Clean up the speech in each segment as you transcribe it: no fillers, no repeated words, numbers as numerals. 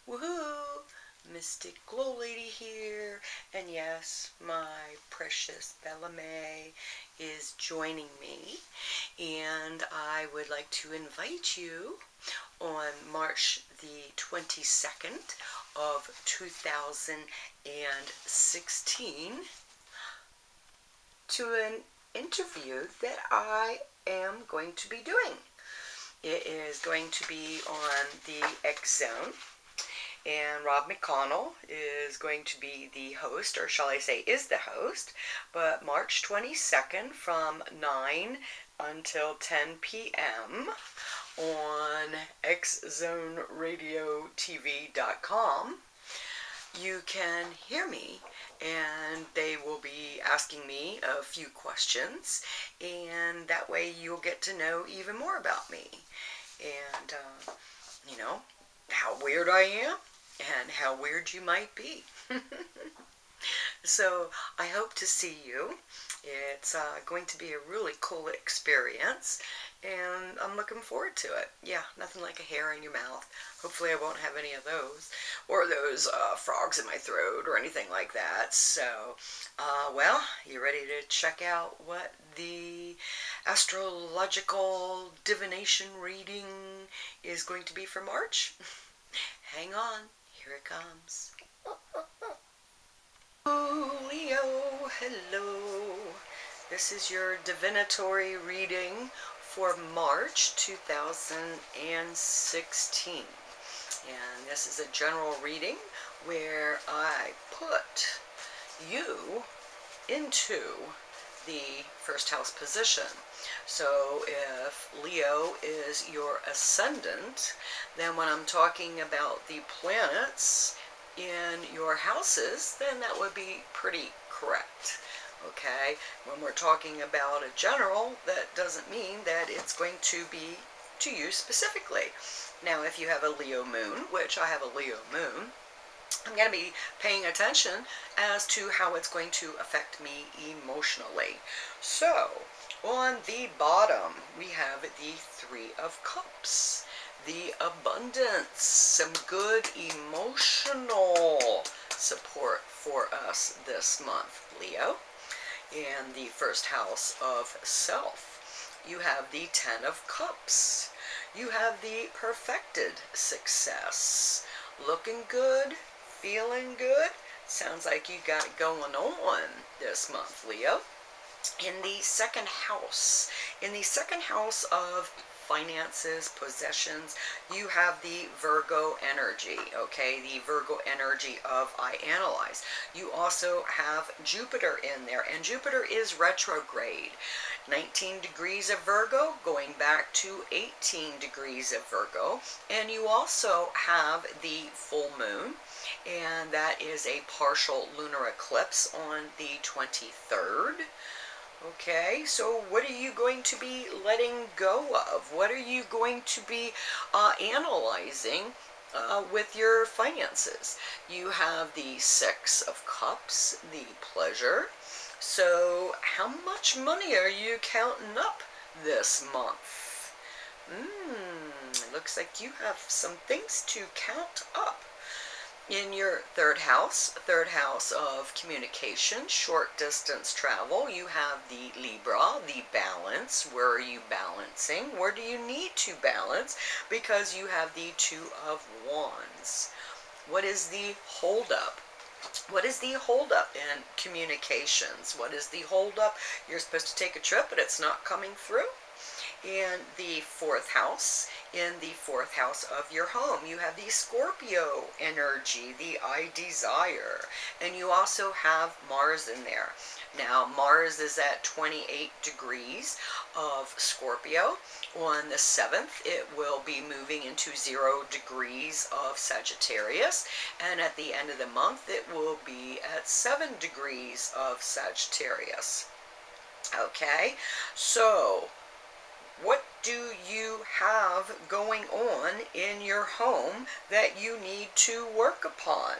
Woohoo! Mystic GLoLady here, and yes, my precious Bella May is joining me, and I would like to invite you on March the 22nd of 2016 to an interview that I am going to be doing. It is going to be on the X Zone, and Rob McConnell is going to be the host, or shall I say is the host, but March 22nd from 9 until 10 p.m. on xzoneradiotv.com. You can hear me, and they will be asking me a few questions, and that way you'll get to know even more about me, and how weird I am and how weird you might be. So I hope to see you. It's going to be a really cool experience, and I'm looking forward to it. Yeah, nothing like a hair in your mouth. Hopefully I won't have any of those, or those frogs in my throat, or anything like that. So, well, you ready to check out what the astrological divination reading is going to be for March? Hang on, here it comes. Oh, Leo, hello. This is your divinatory reading for March 2016. And this is a general reading where I put you into the first house position. So if Leo is your ascendant, then when I'm talking about the planets in your houses, then that would be pretty correct. Okay, when we're talking about a general, that doesn't mean that it's going to be to you specifically. Now, if you have a Leo moon, which I have a Leo moon, I'm going to be paying attention as to how it's going to affect me emotionally. So, on the bottom, we have the Three of Cups, the abundance, some good emotional support for us this month, Leo. In the first house of self, you have the Ten of Cups. You have the perfected success. Looking good, feeling good. Sounds like you got it going on this month, Leo. In the second house of finances, possessions, you have the Virgo energy, okay? The Virgo energy of I analyze. You also have Jupiter in there, and Jupiter is retrograde. 19 degrees of Virgo going back to 18 degrees of Virgo. And you also have the full moon, and that is a partial lunar eclipse on the 23rd. Okay, so what are you going to be letting go of? What are you going to be analyzing with your finances? You have the Six of Cups, the pleasure. So how much money are you counting up this month? Looks like you have some things to count up. In your third house of communication, short distance travel, you have the Libra, the balance. Where are you balancing? Where do you need to balance? Because you have the Two of Wands. What is the holdup? What is the holdup in communications? What is the holdup? You're supposed to take a trip, but it's not coming through. In the fourth house of your home, you have the Scorpio energy, the I desire, and you also have Mars in there. Now, Mars is at 28 degrees of Scorpio. On the 7th, it will be moving into 0 degrees of Sagittarius, and at the end of the month, it will be at 7 degrees of Sagittarius. Okay, so what do you have going on in your home that you need to work upon?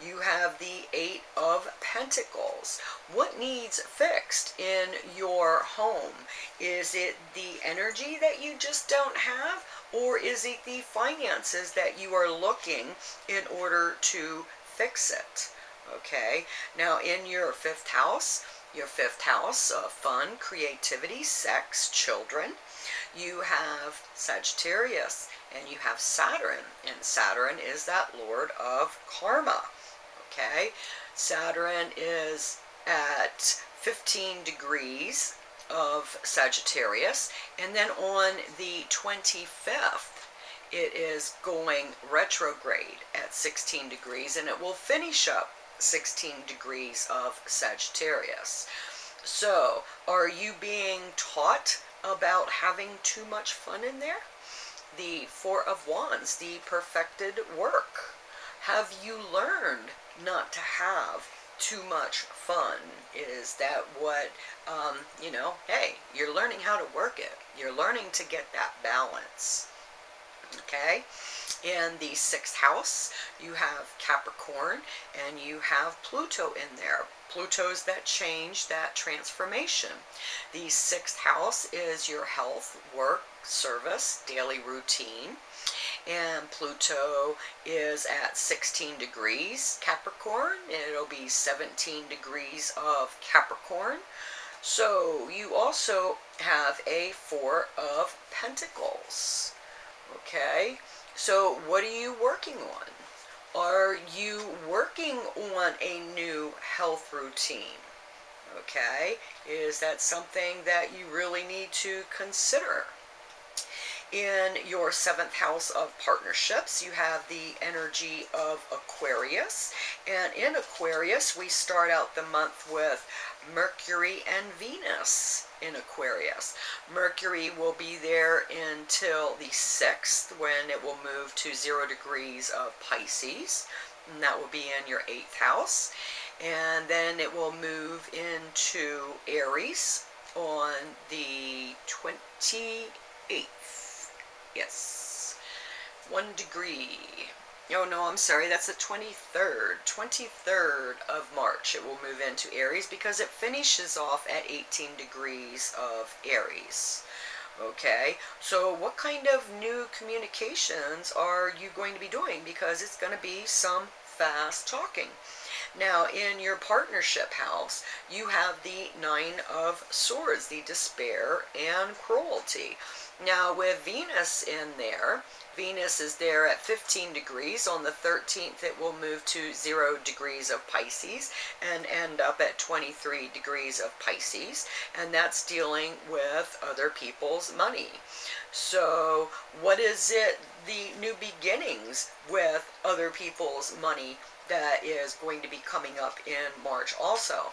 You have the Eight of Pentacles. What needs fixed in your home? Is it the energy that you just don't have? Or is it the finances that you are looking in order to fix it? Okay, now in your fifth house of fun, creativity, sex, children, you have Sagittarius and you have Saturn, and Saturn is that lord of karma. Okay, Saturn is at 15 degrees of Sagittarius, and then on the 25th it is going retrograde at 16 degrees, and it will finish up 16 degrees of Sagittarius. So, are you being taught about having too much fun in there? The Four of Wands, the perfected work. Have you learned not to have too much fun? Is that what, hey, you're learning how to work it. You're learning to get that balance. Okay, in the sixth house, you have Capricorn and you have Pluto in there. Pluto's that change, that transformation. The sixth house is your health, work, service, daily routine. And Pluto is at 16 degrees Capricorn. It'll be 17 degrees of Capricorn. So you also have a Four of Pentacles. Okay, so what are you working on? Are you working on a new health routine? Okay, is that something that you really need to consider? In your seventh house of partnerships, you have the energy of Aquarius. And in Aquarius, we start out the month with Mercury and Venus in Aquarius. Mercury will be there until the 6th, when it will move to 0 degrees of Pisces. And that will be in your 8th house. And then it will move into Aries on the 28th. Yes, 1 degree. Oh no, I'm sorry, that's the 23rd of March. It will move into Aries because it finishes off at 18 degrees of Aries. Okay, so what kind of new communications are you going to be doing? Because it's going to be some fast talking. Now, in your partnership house, you have the Nine of Swords, the despair and cruelty. Now, with Venus in there, Venus is there at 15 degrees. On the 13th, it will move to 0 degrees of Pisces and end up at 23 degrees of Pisces. And that's dealing with other people's money. So, what is it, the new beginnings with other people's money that is going to be coming up in March also?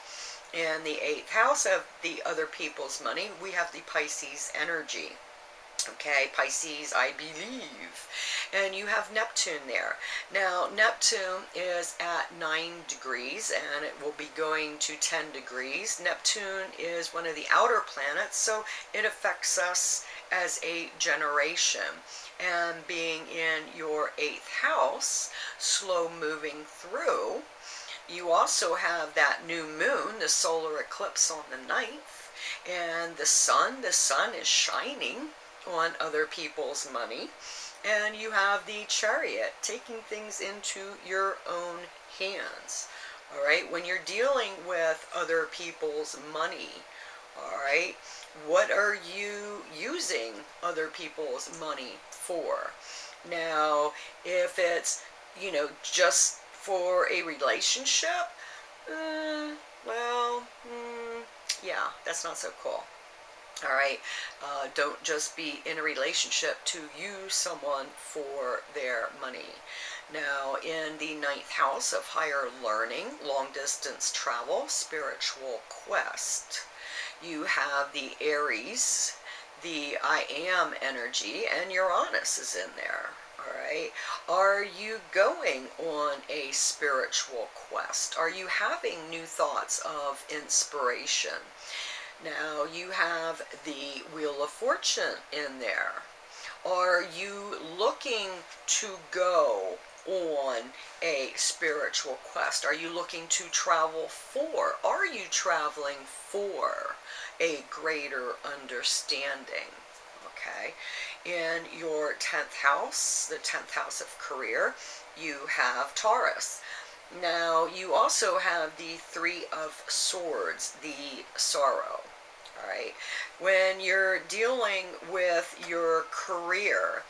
In the 8th house of the other people's money, we have the Pisces energy. Okay, Pisces, I believe. And you have Neptune there. Now, Neptune is at 9 degrees, and it will be going to 10 degrees. Neptune is one of the outer planets, so it affects us as a generation. And being in your 8th house, slow moving through, you also have that new moon, the solar eclipse on the 9th, and the sun is shining on other people's money, and you have the Chariot, taking things into your own hands. All right, when you're dealing with other people's money, all right, what are you using other people's money for? Now, if it's, just for a relationship, yeah, that's not so cool. All right, don't just be in a relationship to use someone for their money. Now, in the 9th house of higher learning, long distance travel, spiritual quest, you have the Aries, the I am energy, and Uranus is in there. All right, are you going on a spiritual quest? Are you having new thoughts of inspiration? Now you have the Wheel of Fortune in there. Are you looking to go on a spiritual quest? Are you looking to travel for? Are you traveling for a greater understanding? Okay. In your 10th house, the 10th house of career, you have Taurus. Now, you also have the Three of Swords, the sorrow. All right. When you're dealing with your career,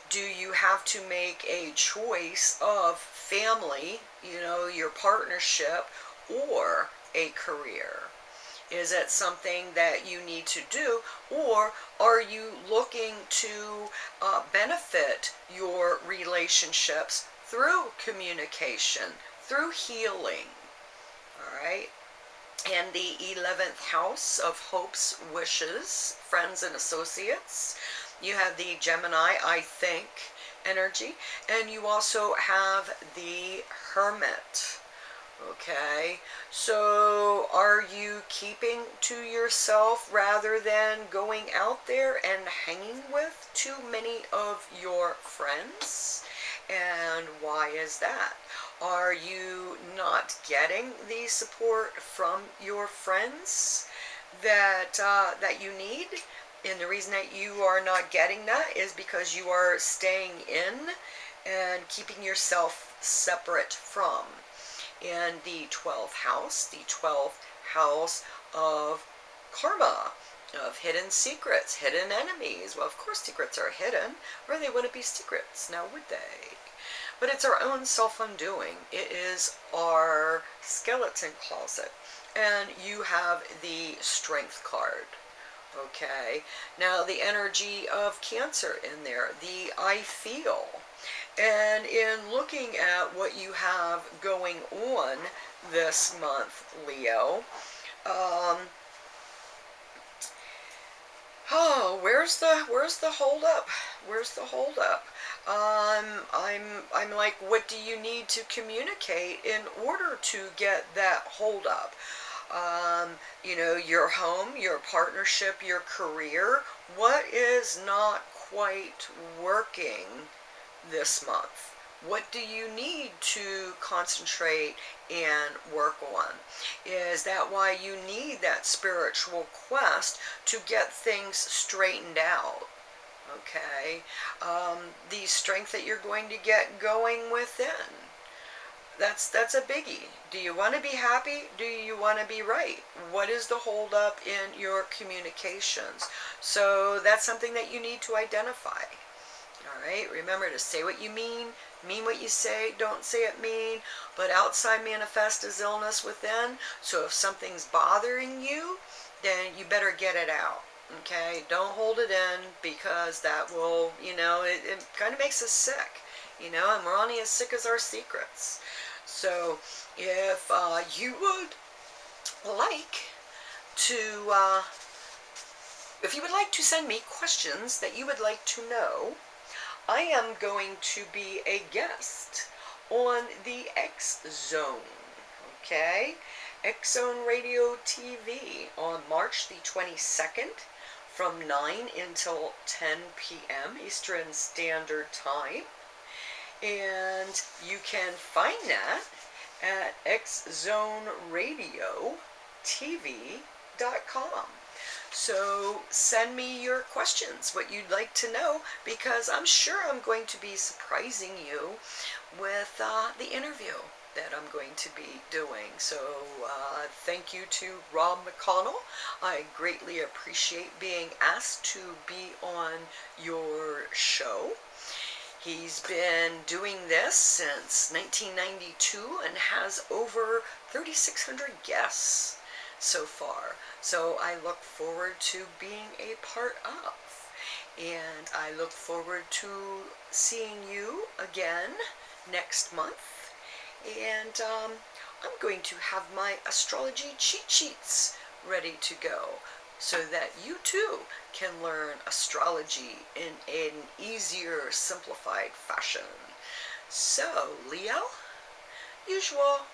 do you have to make a choice of family, your partnership, or a career? Is it something that you need to do, or are you looking to benefit your relationships through communication, through healing? All right. And the 11th house of hopes, wishes, friends, and associates. You have the Gemini, I think, energy. And you also have the Hermit. Okay, so are you keeping to yourself rather than going out there and hanging with too many of your friends? And why is that? Are you not getting the support from your friends that you need? And the reason that you are not getting that is because you are staying in and keeping yourself separate from. In the 12th house of karma, of hidden secrets, hidden enemies. Well, of course secrets are hidden, or they wouldn't be secrets, now would they? But it's our own self-undoing. It is our skeleton closet. And you have the Strength card. Okay, now the energy of Cancer in there, the I feel. And in looking at what you have going on this month, Leo, where's the hold up? Where's the hold up? I'm like, what do you need to communicate in order to get that hold up? Your home, your partnership, your career. What is not quite working this month? What do you need to concentrate and work on? Is that why you need that spiritual quest to get things straightened out? Okay, the strength that you're going to get going within. That's a biggie. Do you want to be happy? Do you want to be right? What is the holdup in your communications? So that's something that you need to identify. All right, remember to say what you mean what you say, don't say it mean, but outside manifest as illness within. So if something's bothering you, then you better get it out. Okay, don't hold it in, because that will, it kind of makes us sick, and we're only as sick as our secrets. So if you would like to, send me questions that you would like to know, I am going to be a guest on the X Zone, okay? X Zone Radio TV on March the 22nd from 9 until 10 p.m. Eastern Standard Time. And you can find that at xzoneradiotv.com. So send me your questions, what you'd like to know, because I'm sure I'm going to be surprising you with the interview that I'm going to be doing. So thank you to Rob McConnell. I greatly appreciate being asked to be on your show. He's been doing this since 1992 and has over 3,600 guests so far. So I look forward to being a part of. And I look forward to seeing you again next month. And I'm going to have my astrology cheat sheets ready to go, so that you too can learn astrology in an easier, simplified fashion. So, Leo, usual.